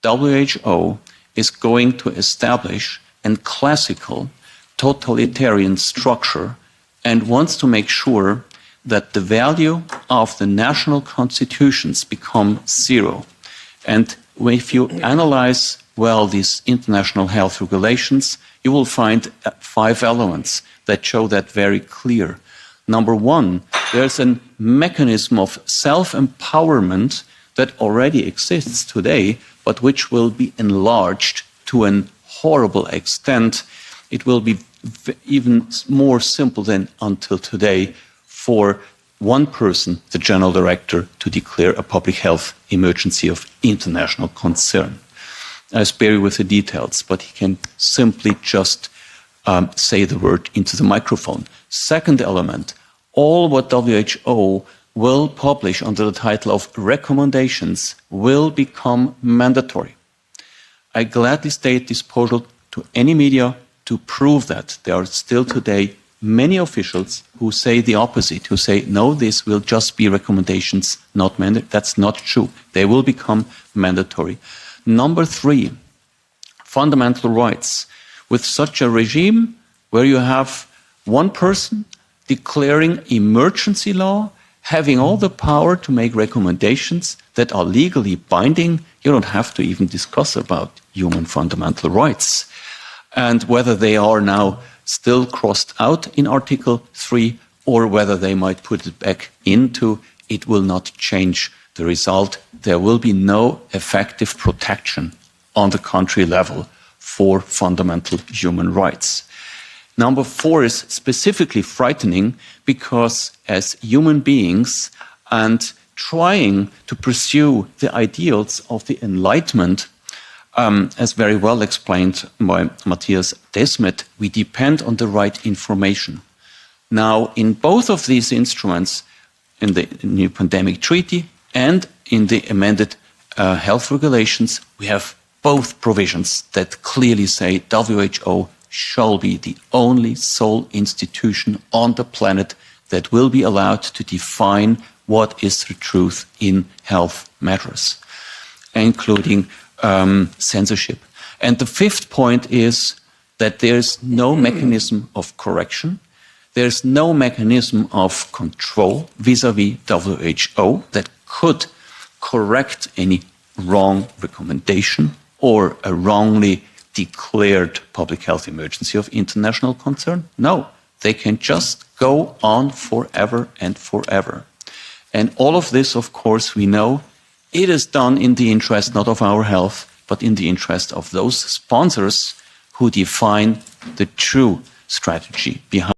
WHO is going to establish a classical totalitarian structure and wants to make sure that the value of the national constitutions become zero. And if you analyze well these international health regulations, you will find 5 elements that show that very clear. Number one, there's a mechanism of self-empowerment that already exists today, but which will be enlarged to a horrible extent. It will be even more simple than until today for one person, the general director, to declare a public health emergency of international concern. I spare you with the details, but he can simply just say the word into the microphone. Second element, all what WHO will publish under the title of recommendations will become mandatory. I gladly state disposal to any media to prove that. There are still today many officials who say the opposite, who say, no, this will just be recommendations, not mandatory. That's not true. They will become mandatory. Number 3, fundamental rights. With such a regime where you have one person declaring emergency law, having all the power to make recommendations that are legally binding, you don't have to even discuss about human fundamental rights. And whether they are now still crossed out in Article 3 or whether they might put it back into, it will not change the result. There will be no effective protection on the country level for fundamental human rights. Number 4 is specifically frightening because as human beings and trying to pursue the ideals of the Enlightenment, as very well explained by Matthias Desmet, we depend on the right information. Now, in both of these instruments, in the new pandemic treaty and in the amended health regulations, we have both provisions that clearly say WHO shall be the only sole institution on the planet that will be allowed to define what is the truth in health matters, including censorship. And the 5th point is that there's no mechanism of correction. There's no mechanism of control vis-à-vis WHO that could correct any wrong recommendation or a wrongly declared public health emergency of international concern. No, they can just go on forever and forever. And all of this, of course, we know it is done in the interest not of our health, but in the interest of those sponsors who define the true strategy behind